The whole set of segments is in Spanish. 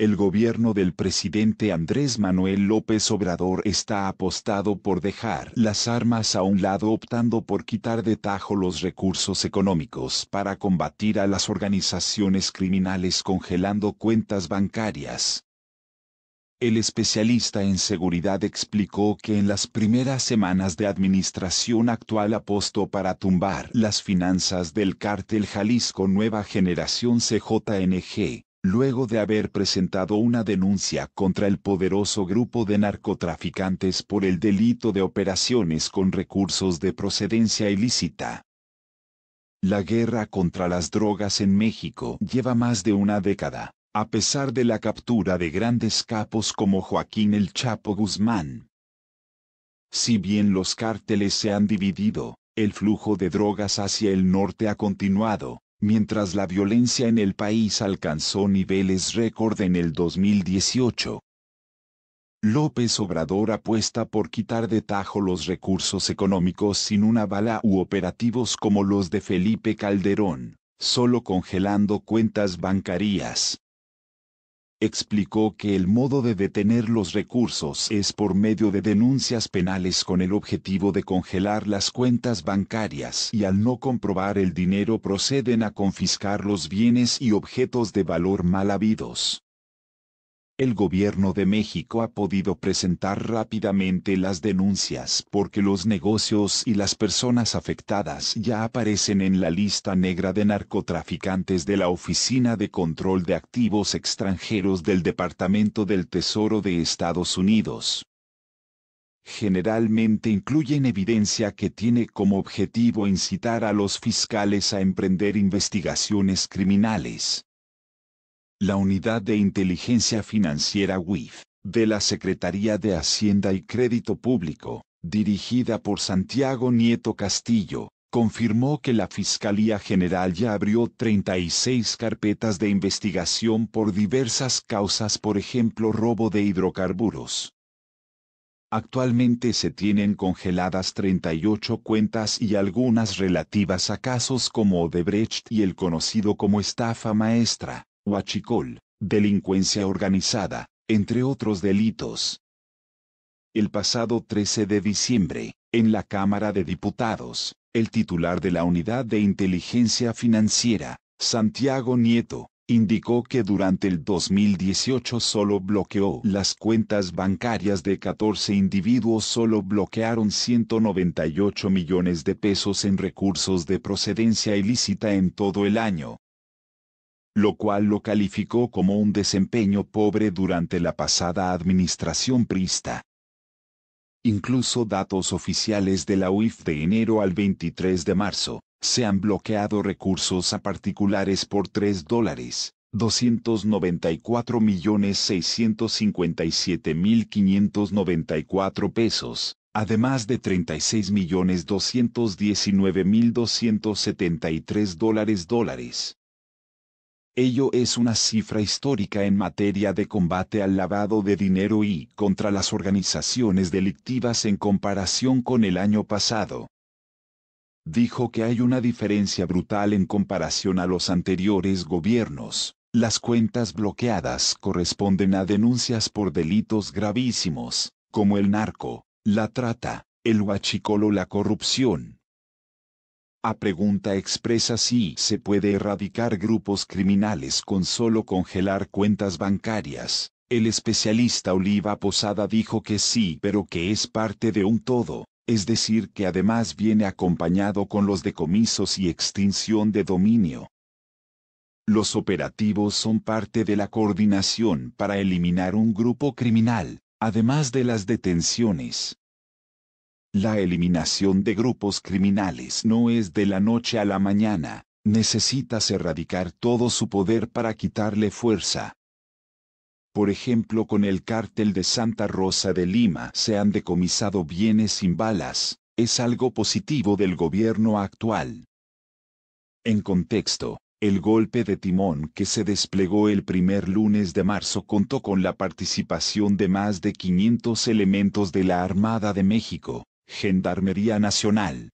el gobierno del presidente Andrés Manuel López Obrador está apostado por dejar las armas a un lado, optando por quitar de tajo los recursos económicos para combatir a las organizaciones criminales, congelando cuentas bancarias. El especialista en seguridad explicó que en las primeras semanas de administración actual apostó para tumbar las finanzas del cártel Jalisco Nueva Generación CJNG, luego de haber presentado una denuncia contra el poderoso grupo de narcotraficantes por el delito de operaciones con recursos de procedencia ilícita. La guerra contra las drogas en México lleva más de una década, a pesar de la captura de grandes capos como Joaquín El Chapo Guzmán. Si bien los cárteles se han dividido, el flujo de drogas hacia el norte ha continuado, mientras la violencia en el país alcanzó niveles récord en el 2018. López Obrador apuesta por quitar de tajo los recursos económicos sin una bala u operativos como los de Felipe Calderón, solo congelando cuentas bancarias. Explicó que el modo de detener los recursos es por medio de denuncias penales con el objetivo de congelar las cuentas bancarias, y al no comprobar el dinero proceden a confiscar los bienes y objetos de valor mal habidos. El gobierno de México ha podido presentar rápidamente las denuncias porque los negocios y las personas afectadas ya aparecen en la lista negra de narcotraficantes de la Oficina de Control de Activos Extranjeros del Departamento del Tesoro de Estados Unidos. Generalmente incluyen evidencia que tiene como objetivo incitar a los fiscales a emprender investigaciones criminales. La Unidad de Inteligencia Financiera UIF, de la Secretaría de Hacienda y Crédito Público, dirigida por Santiago Nieto Castillo, confirmó que la Fiscalía General ya abrió 36 carpetas de investigación por diversas causas, por ejemplo robo de hidrocarburos. Actualmente se tienen congeladas 38 cuentas y algunas relativas a casos como Odebrecht y el conocido como estafa maestra, huachicol, delincuencia organizada, entre otros delitos. El pasado 13 de diciembre, en la Cámara de Diputados, el titular de la Unidad de Inteligencia Financiera, Santiago Nieto, indicó que durante el 2018 solo bloqueó las cuentas bancarias de 14 individuos. Solo bloquearon 198 millones de pesos en recursos de procedencia ilícita en todo el año, lo cual lo calificó como un desempeño pobre durante la pasada administración priista. Incluso datos oficiales de la UIF de enero al 23 de marzo, se han bloqueado recursos a particulares por $294.657.594 pesos, además de $36.219.273 . Ello es una cifra histórica en materia de combate al lavado de dinero y contra las organizaciones delictivas en comparación con el año pasado. Dijo que hay una diferencia brutal en comparación a los anteriores gobiernos. Las cuentas bloqueadas corresponden a denuncias por delitos gravísimos, como el narco, la trata, el huachicol o la corrupción. A pregunta expresa si se puede erradicar grupos criminales con solo congelar cuentas bancarias, el especialista Oliva Posada dijo que sí, pero que es parte de un todo, es decir que además viene acompañado con los decomisos y extinción de dominio. Los operativos son parte de la coordinación para eliminar un grupo criminal, además de las detenciones. La eliminación de grupos criminales no es de la noche a la mañana, necesitas erradicar todo su poder para quitarle fuerza. Por ejemplo, con el cártel de Santa Rosa de Lima se han decomisado bienes sin balas, es algo positivo del gobierno actual. En contexto, el golpe de timón que se desplegó el primer lunes de marzo contó con la participación de más de 500 elementos de la Armada de México, Gendarmería Nacional,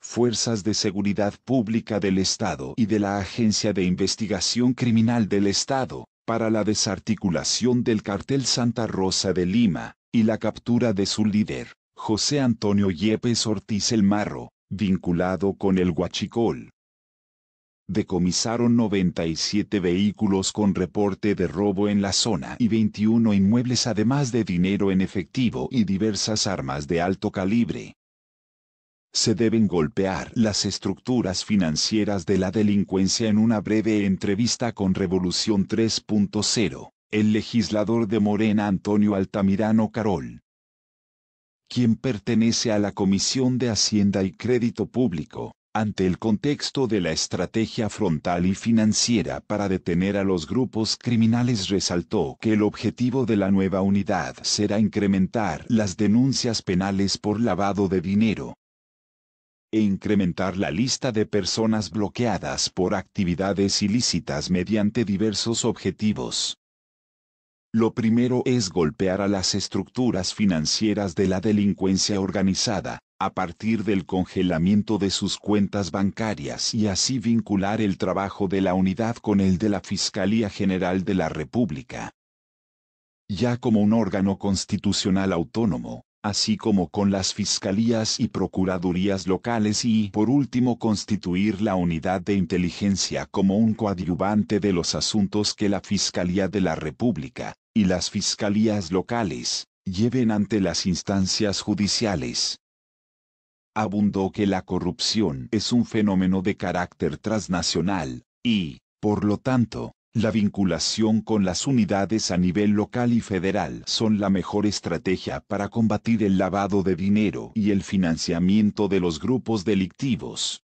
Fuerzas de Seguridad Pública del Estado y de la Agencia de Investigación Criminal del Estado, para la desarticulación del cartel Santa Rosa de Lima, y la captura de su líder, José Antonio Yepes Ortiz el Marro, vinculado con el huachicol. Decomisaron 97 vehículos con reporte de robo en la zona y 21 inmuebles, además de dinero en efectivo y diversas armas de alto calibre. Se deben golpear las estructuras financieras de la delincuencia. En una breve entrevista con Revolución 3.0, el legislador de Morena Antonio Altamirano Carol, quien pertenece a la Comisión de Hacienda y Crédito Público, ante el contexto de la estrategia frontal y financiera para detener a los grupos criminales, resaltó que el objetivo de la nueva unidad será incrementar las denuncias penales por lavado de dinero e incrementar la lista de personas bloqueadas por actividades ilícitas mediante diversos objetivos. Lo primero es golpear a las estructuras financieras de la delincuencia organizada, a partir del congelamiento de sus cuentas bancarias, y así vincular el trabajo de la unidad con el de la Fiscalía General de la República, ya como un órgano constitucional autónomo, así como con las fiscalías y procuradurías locales, y, por último, constituir la unidad de inteligencia como un coadyuvante de los asuntos que la Fiscalía de la República y las fiscalías locales lleven ante las instancias judiciales. Abundó que la corrupción es un fenómeno de carácter transnacional, y, por lo tanto, la vinculación con las unidades a nivel local y federal son la mejor estrategia para combatir el lavado de dinero y el financiamiento de los grupos delictivos.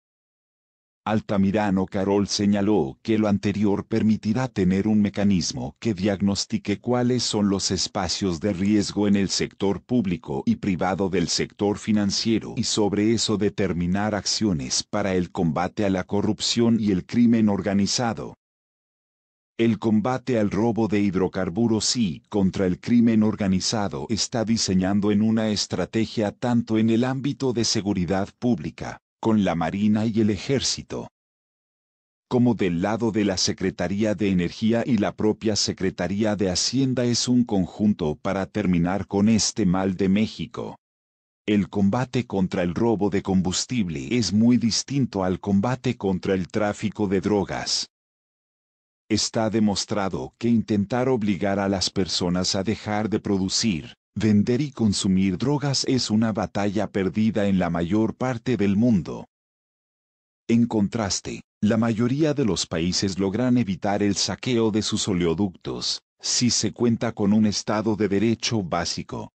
Altamirano Carol señaló que lo anterior permitirá tener un mecanismo que diagnostique cuáles son los espacios de riesgo en el sector público y privado del sector financiero, y sobre eso determinar acciones para el combate a la corrupción y el crimen organizado. El combate al robo de hidrocarburos y contra el crimen organizado está diseñando en una estrategia tanto en el ámbito de seguridad pública, con la Marina y el Ejército, como del lado de la Secretaría de Energía y la propia Secretaría de Hacienda. Es un conjunto para terminar con este mal de México. El combate contra el robo de combustible es muy distinto al combate contra el tráfico de drogas. Está demostrado que intentar obligar a las personas a dejar de producir, vender y consumir drogas es una batalla perdida en la mayor parte del mundo. En contraste, la mayoría de los países logran evitar el saqueo de sus oleoductos, si se cuenta con un Estado de Derecho básico.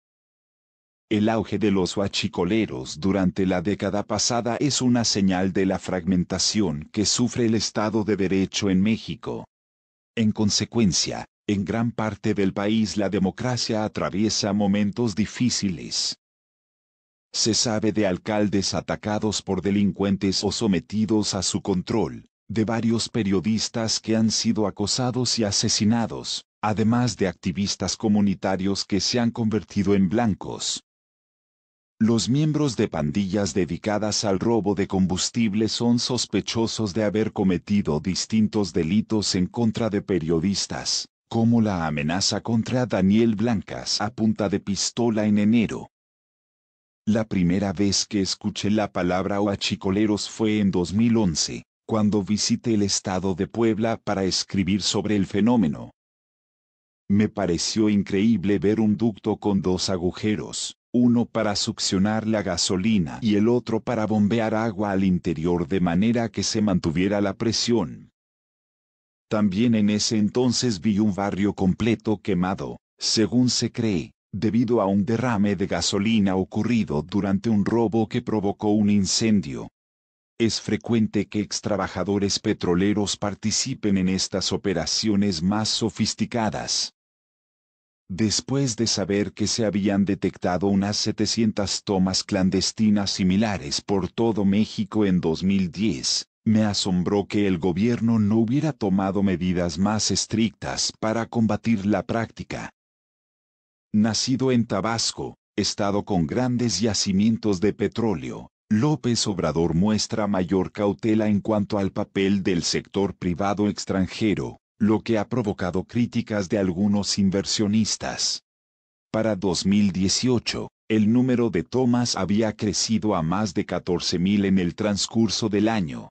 El auge de los huachicoleros durante la década pasada es una señal de la fragmentación que sufre el Estado de Derecho en México. En consecuencia, en gran parte del país la democracia atraviesa momentos difíciles. Se sabe de alcaldes atacados por delincuentes o sometidos a su control, de varios periodistas que han sido acosados y asesinados, además de activistas comunitarios que se han convertido en blancos. Los miembros de pandillas dedicadas al robo de combustible son sospechosos de haber cometido distintos delitos en contra de periodistas, como la amenaza contra Daniel Blancas a punta de pistola en enero. La primera vez que escuché la palabra huachicoleros fue en 2011, cuando visité el estado de Puebla para escribir sobre el fenómeno. Me pareció increíble ver un ducto con dos agujeros, uno para succionar la gasolina y el otro para bombear agua al interior de manera que se mantuviera la presión. También en ese entonces vi un barrio completo quemado, según se cree, debido a un derrame de gasolina ocurrido durante un robo que provocó un incendio. Es frecuente que extrabajadores petroleros participen en estas operaciones más sofisticadas. Después de saber que se habían detectado unas 700 tomas clandestinas similares por todo México en 2010, me asombró que el gobierno no hubiera tomado medidas más estrictas para combatir la práctica. Nacido en Tabasco, estado con grandes yacimientos de petróleo, López Obrador muestra mayor cautela en cuanto al papel del sector privado extranjero, lo que ha provocado críticas de algunos inversionistas. Para 2018, el número de tomas había crecido a más de 14.000 en el transcurso del año.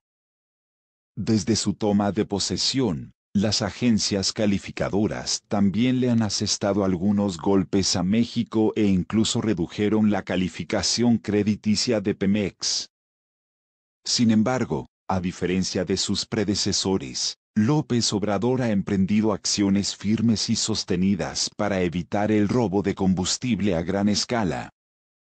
Desde su toma de posesión, las agencias calificadoras también le han asestado algunos golpes a México e incluso redujeron la calificación crediticia de Pemex. Sin embargo, a diferencia de sus predecesores, López Obrador ha emprendido acciones firmes y sostenidas para evitar el robo de combustible a gran escala.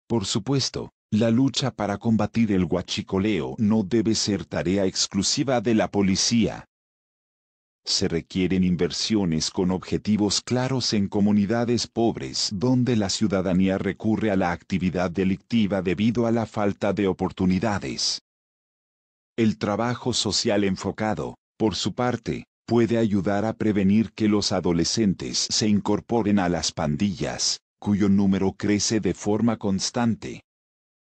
Por supuesto, la lucha para combatir el huachicoleo no debe ser tarea exclusiva de la policía. Se requieren inversiones con objetivos claros en comunidades pobres donde la ciudadanía recurre a la actividad delictiva debido a la falta de oportunidades. El trabajo social enfocado, por su parte, puede ayudar a prevenir que los adolescentes se incorporen a las pandillas, cuyo número crece de forma constante.